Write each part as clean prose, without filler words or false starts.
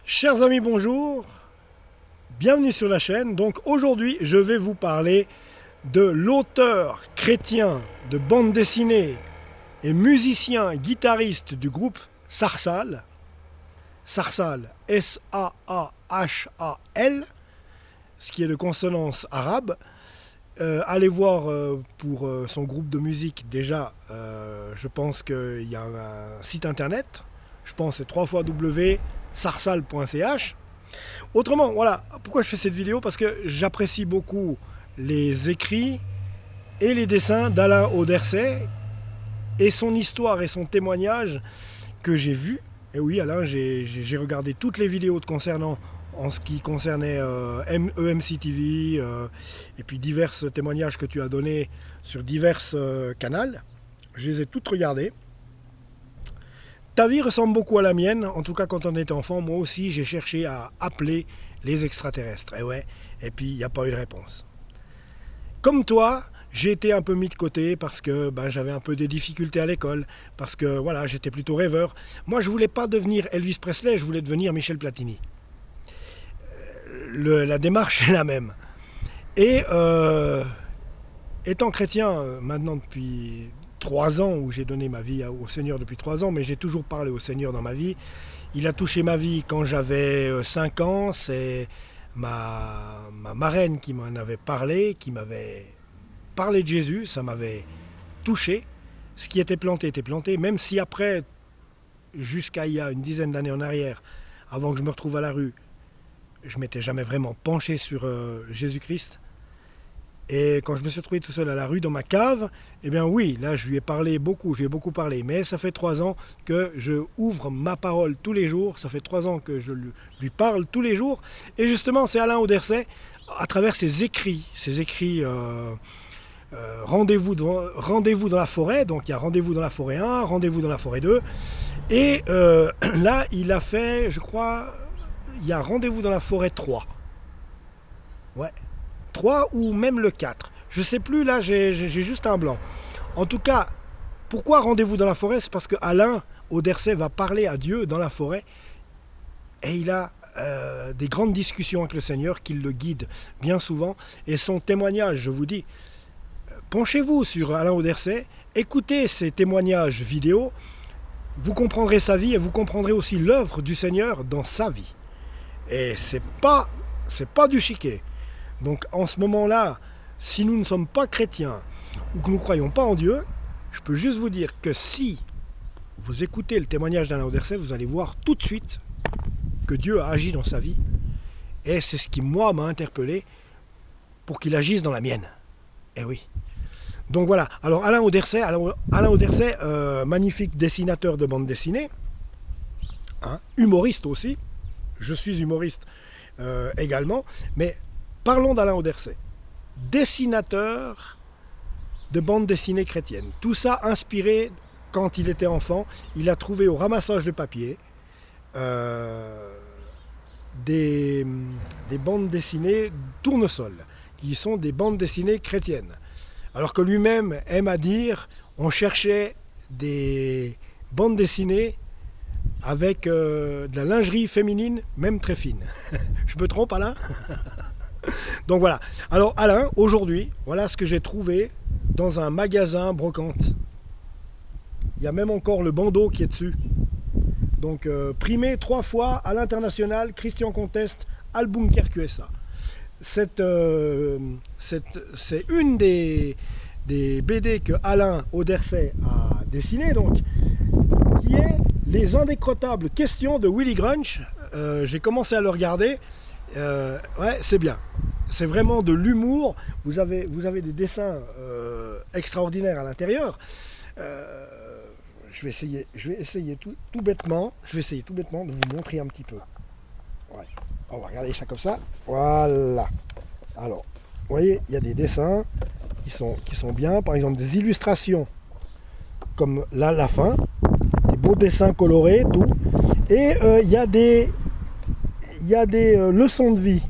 Chers amis, bonjour, bienvenue sur la chaîne. Donc aujourd'hui, je vais vous parler de l'auteur chrétien de bande dessinée et musicien guitariste du groupe Sarsal. Sarsal, S-A-A-H-A-L, ce qui est de consonance arabe. Allez voir pour son groupe de musique déjà, je pense qu'il y a un site internet, je pense que c'est www.sarsal.ch. Autrement, voilà, pourquoi je fais cette vidéo? Parce que j'apprécie beaucoup les écrits et les dessins d'Alain Auderset et son histoire et son témoignage que j'ai vu. Et oui, Alain, j'ai regardé toutes les vidéos te concernant en ce qui concernait EMC TV et puis divers témoignages que tu as donnés sur divers canaux. Je les ai toutes regardées. Ta vie ressemble beaucoup à la mienne, en tout cas quand on était enfant, moi aussi j'ai cherché à appeler les extraterrestres. Et ouais, et puis il n'y a pas eu de réponse. Comme toi, j'ai été un peu mis de côté parce que j'avais un peu des difficultés à l'école, parce que voilà, j'étais plutôt rêveur. Moi je voulais pas devenir Elvis Presley, je voulais devenir Michel Platini. La démarche est la même. Et étant chrétien maintenant depuis 3 ans, où j'ai donné ma vie au Seigneur depuis 3 ans, mais j'ai toujours parlé au Seigneur dans ma vie. Il a touché ma vie quand j'avais 5 ans, c'est ma marraine qui m'en avait parlé, qui m'avait parlé de Jésus, ça m'avait touché. Ce qui était planté, même si après, jusqu'à il y a une dizaine d'années en arrière, avant que je me retrouve à la rue, je m'étais jamais vraiment penché sur Jésus-Christ. Et quand je me suis retrouvé tout seul à la rue, dans ma cave, eh bien oui, là je lui ai parlé beaucoup, je lui ai beaucoup parlé. Mais ça fait 3 ans que je ouvre ma parole tous les jours, ça fait 3 ans que je lui parle tous les jours. Et justement, c'est Alain Auderset, à travers ses écrits rendez-vous dans la forêt, donc il y a rendez-vous dans la forêt 1, rendez-vous dans la forêt 2. Et là, il a fait, je crois, il y a rendez-vous dans la forêt 3. Ouais. 3 ou même le 4. Je sais plus, là j'ai juste un blanc. En tout cas, pourquoi rendez-vous dans la forêt? C'est parce que Alain Auderset va parler à Dieu dans la forêt et il a des grandes discussions avec le Seigneur qui le guide bien souvent. Et son témoignage, je vous dis, penchez-vous sur Alain Auderset, écoutez ses témoignages vidéo, vous comprendrez sa vie et vous comprendrez aussi l'œuvre du Seigneur dans sa vie. Et c'est pas du chiquet. Donc en ce moment-là, si nous ne sommes pas chrétiens ou que nous ne croyons pas en Dieu, je peux juste vous dire que si vous écoutez le témoignage d'Alain Auderset, vous allez voir tout de suite que Dieu a agi dans sa vie. Et c'est ce qui, moi, m'a interpellé pour qu'il agisse dans la mienne. Eh oui. Donc voilà. Alors Alain Auderset, magnifique dessinateur de bande dessinée, hein, humoriste aussi. Je suis humoriste également, mais parlons d'Alain Auderset, dessinateur de bande dessinée chrétienne. Tout ça inspiré quand il était enfant. Il a trouvé au ramassage de papier des bandes dessinées tournesol, qui sont des bandes dessinées chrétiennes. Alors que lui-même aime à dire, on cherchait des bandes dessinées avec de la lingerie féminine, même très fine. Je me trompe, Alain? Donc voilà. Alors Alain, aujourd'hui, voilà ce que j'ai trouvé dans un magasin brocante. Il y a même encore le bandeau qui est dessus. Donc primé 3 fois à l'international, Christian Contest, Albuquerque USA. C'est une des BD que Alain Auderset a dessiné, donc, qui est Les indécrottables questions de Willy Grunch. J'ai commencé à le regarder. Ouais, c'est bien. C'est vraiment de l'humour. Vous avez des dessins extraordinaires à l'intérieur. Je vais essayer tout bêtement. Je vais essayer tout bêtement de vous montrer un petit peu. Ouais. On va regarder ça comme ça. Voilà. Alors, vous voyez, il y a des dessins qui sont bien. Par exemple, des illustrations comme là, la fin. Des beaux dessins colorés, tout. Et il y a des leçons de vie.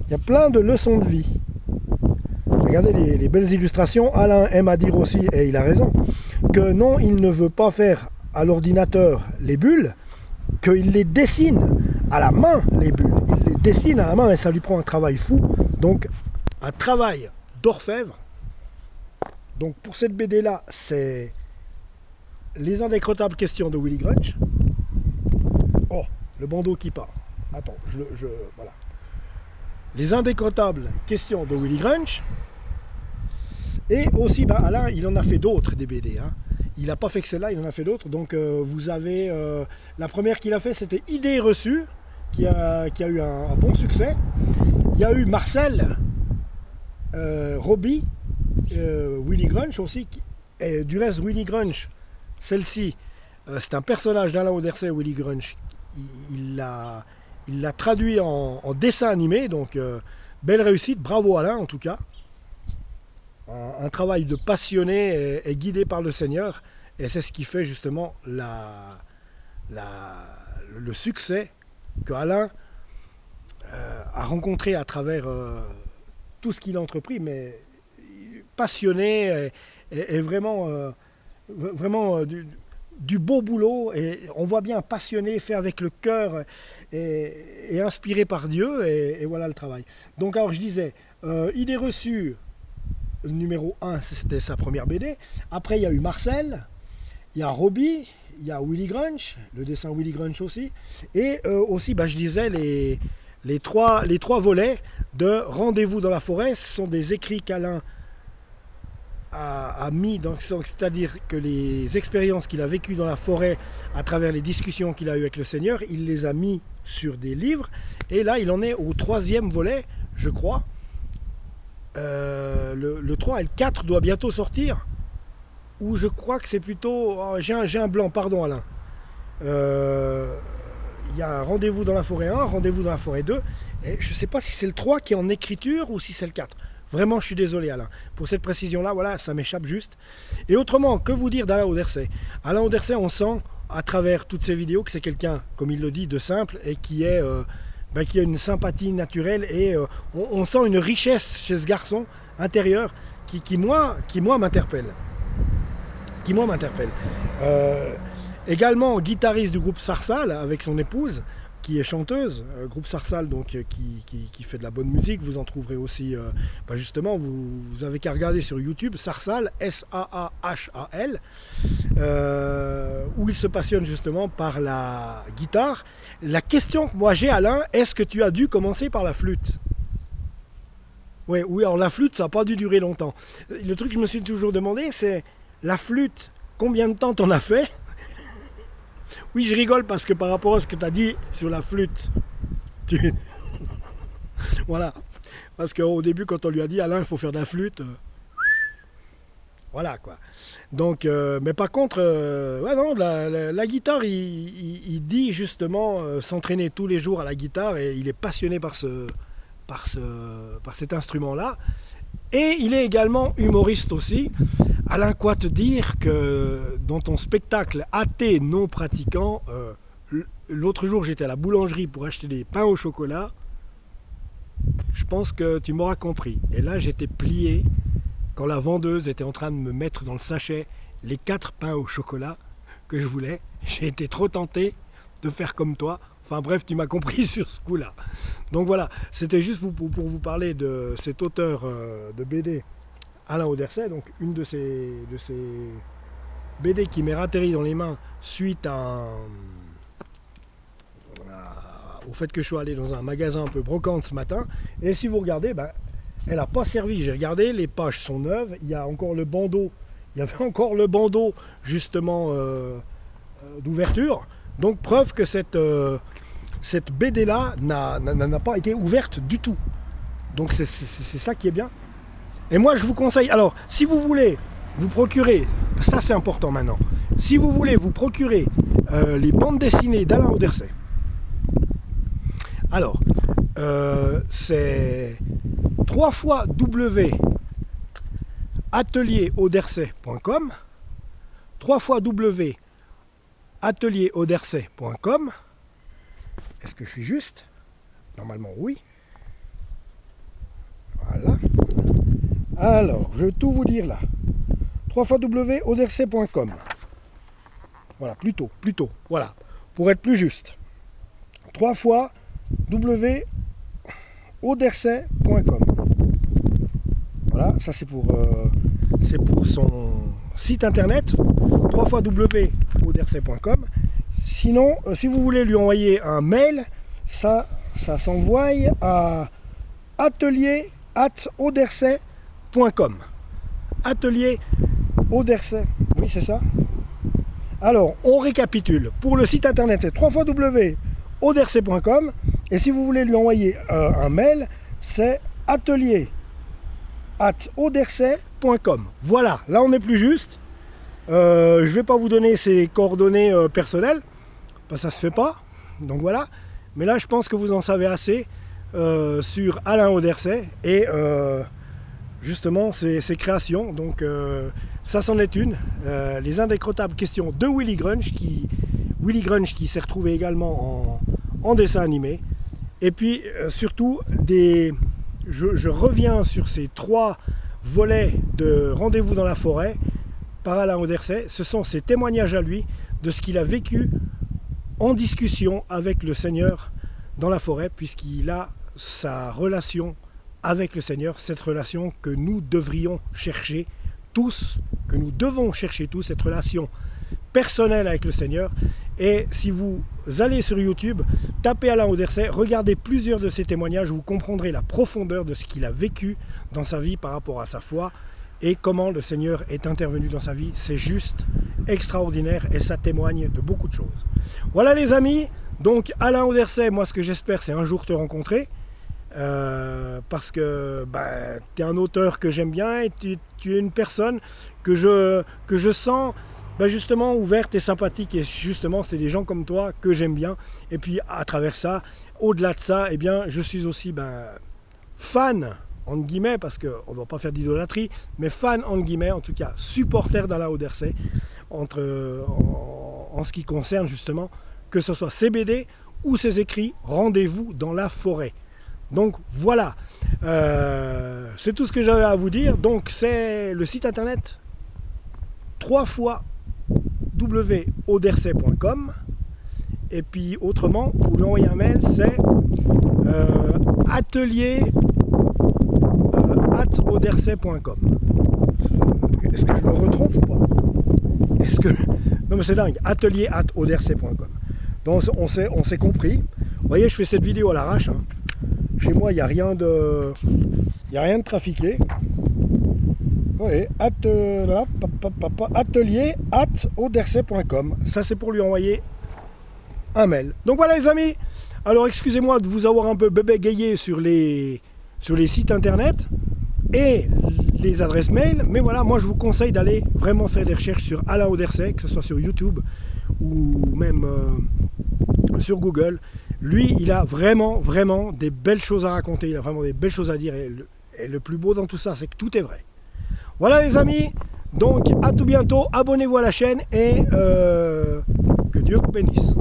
Il y a plein de leçons de vie. Regardez les belles illustrations. Alain aime à dire aussi, et il a raison, que non, il ne veut pas faire à l'ordinateur les bulles, qu'il les dessine à la main, les bulles. Il les dessine à la main et ça lui prend un travail fou. Donc, un travail d'orfèvre. Donc, pour cette BD-là, c'est les indécrottables questions de Willy Grunch. Oh, le bandeau qui part. Attends, voilà. Les indécrottables questions de Willy Grunch. Et aussi, Alain, il en a fait d'autres, des BD. Hein. Il n'a pas fait que celle-là, il en a fait d'autres. Donc, vous avez... la première qu'il a fait, c'était Idées reçues, qui a eu un bon succès. Il y a eu Marcel, Robbie, Willy Grunch aussi. Et du reste, Willy Grunch, celle-ci, c'est un personnage d'Alain Auderset, Willy Grunch. Il l'a traduit en dessin animé, donc belle réussite, bravo Alain en tout cas. Un travail de passionné et guidé par le Seigneur, et c'est ce qui fait justement le succès que Alain a rencontré à travers tout ce qu'il a entrepris, mais passionné et vraiment, du beau boulot, et on voit bien passionné, fait avec le cœur et inspiré par Dieu, et voilà le travail. Donc alors je disais, Idées reçues, numéro 1, c'était sa première BD. Après il y a eu Marcel, il y a Robbie, il y a Willy Grunch, le dessin Willy Grunch aussi, et aussi je disais les trois volets de Rendez-vous dans la forêt. Ce sont des écrits qu'Alain a mis, c'est-à-dire que les expériences qu'il a vécues dans la forêt à travers les discussions qu'il a eues avec le Seigneur, il les a mis sur des livres, et là il en est au 3e volet, je crois. Le 3 et le 4 doit bientôt sortir, ou je crois que c'est plutôt... Oh, j'ai un blanc, pardon Alain. Il y a Rendez-vous dans la forêt 1, Rendez-vous dans la forêt 2, et je ne sais pas si c'est le 3 qui est en écriture ou si c'est le 4. Vraiment, je suis désolé Alain. Pour cette précision-là, voilà, ça m'échappe juste. Et autrement, que vous dire d'Alain Auderset ? Alain Auderset, on sent à travers toutes ces vidéos que c'est quelqu'un, comme il le dit, de simple, et qui a une sympathie naturelle, et on sent une richesse chez ce garçon intérieur qui moi m'interpelle. Également guitariste du groupe Sarsal avec son épouse, qui est chanteuse, groupe Sarsal, donc qui fait de la bonne musique. Vous en trouverez aussi, justement, vous avez qu'à regarder sur YouTube, Sarsal, S-A-A-H-A-L, où il se passionne justement par la guitare. La question que moi j'ai, Alain, est-ce que tu as dû commencer par la flûte ? Oui, alors la flûte, ça n'a pas dû durer longtemps. Le truc que je me suis toujours demandé, c'est la flûte, combien de temps t'en as fait ? Oui, je rigole parce que par rapport à ce que tu as dit sur la flûte, voilà. Parce qu'au début, quand on lui a dit, Alain, il faut faire de la flûte, voilà quoi. Donc, mais par contre, la guitare, il dit justement s'entraîner tous les jours à la guitare, et il est passionné par cet instrument-là. Et il est également humoriste aussi. Alain, quoi te dire que dans ton spectacle athée non pratiquant, l'autre jour j'étais à la boulangerie pour acheter des pains au chocolat. Je pense que tu m'auras compris. Et là j'étais plié quand la vendeuse était en train de me mettre dans le sachet les 4 pains au chocolat que je voulais. J'ai été trop tenté de faire comme toi. Enfin bref, tu m'as compris sur ce coup-là. Donc voilà, c'était juste pour vous parler de cet auteur de BD, Alain Auderset, donc une de ces BD qui m'est atterri dans les mains suite au fait que je suis allé dans un magasin un peu brocante ce matin. Et si vous regardez, elle n'a pas servi. J'ai regardé, les pages sont neuves, il y a encore le bandeau, il y avait encore le bandeau justement d'ouverture. Donc preuve que cette BD-là n'a pas été ouverte du tout. Donc c'est ça qui est bien. Et moi je vous conseille, alors si vous voulez vous procurer, ça c'est important maintenant, si vous voulez vous procurer les bandes dessinées d'Alain Auderset, alors c'est www.atelierauderset.com, www.atelierauderset.com. Est-ce que je suis juste ? Normalement oui. Voilà. Alors, je vais tout vous dire là. www.auderset.com. Voilà, plutôt. Voilà, pour être plus juste. 3 fois www.odersay.com. Voilà, ça c'est pour son site internet, 3 fois www.odersay.com. Sinon, si vous voulez lui envoyer un mail, ça s'envoie à atelier@odersay.com. Atelier Odersay, oui c'est ça. Alors, on récapitule. Pour le site internet, c'est 3 fois www.odersay.com. Et si vous voulez lui envoyer un mail, c'est atelier@odersay.com. Voilà, là on est plus juste. Je ne vais pas vous donner ses coordonnées personnelles, parce que ça se fait pas. Donc voilà. Mais là, je pense que vous en savez assez sur Alain Odersay et justement ses créations. Donc ça c'en est une. Les indécrottables questions de Willy Grunge qui s'est retrouvé également en dessin animé. Et puis surtout je reviens sur ces 3 volets de Rendez-vous dans la forêt par Alain Odersay. Ce sont ses témoignages à lui de ce qu'il a vécu en discussion avec le Seigneur dans la forêt, puisqu'il a sa relation avec le Seigneur, cette relation que nous devrions chercher tous, que nous devons chercher tous, cette relation personnelle avec le Seigneur. Et si vous allez sur YouTube, tapez Alain Odersay, regardez plusieurs de ses témoignages, vous comprendrez la profondeur de ce qu'il a vécu dans sa vie par rapport à sa foi et comment le Seigneur est intervenu dans sa vie. C'est juste extraordinaire et ça témoigne de beaucoup de choses. Voilà les amis, donc Alain Odersay, moi ce que j'espère c'est un jour te rencontrer. Parce que tu es un auteur que j'aime bien et tu es une personne que je sens justement ouverte et sympathique, et justement c'est des gens comme toi que j'aime bien. Et puis à travers ça, au-delà de ça, je suis aussi fan entre guillemets, parce qu'on ne doit pas faire d'idolâtrie, mais fan entre guillemets, en tout cas supporter d'Alain Odersay en ce qui concerne justement que ce soit ses BD ou ses écrits Rendez-vous dans la forêt. Donc voilà, c'est tout ce que j'avais à vous dire. Donc c'est le site internet 3 fois www.odersay.com. Et puis autrement, pour lui envoyer un mail, c'est atelier@odersay.com. Est-ce que je me retrompe ou pas? Non mais c'est dingue, atelier@odersay.com. Donc on s'est compris. Vous voyez, je fais cette vidéo à l'arrache. Chez moi, il n'y a rien de trafiqué. Oui, atelier@odersay.com. Ça, c'est pour lui envoyer un mail. Donc voilà, les amis. Alors, excusez-moi de vous avoir un peu bégayé sur les sites internet et les adresses mail. Mais voilà, moi, je vous conseille d'aller vraiment faire des recherches sur Alain Odersay, que ce soit sur YouTube ou même sur Google. Lui, il a vraiment des belles choses à raconter, il a vraiment des belles choses à dire, et le plus beau dans tout ça, c'est que tout est vrai. Voilà les amis, donc à tout bientôt, abonnez-vous à la chaîne et que Dieu vous bénisse.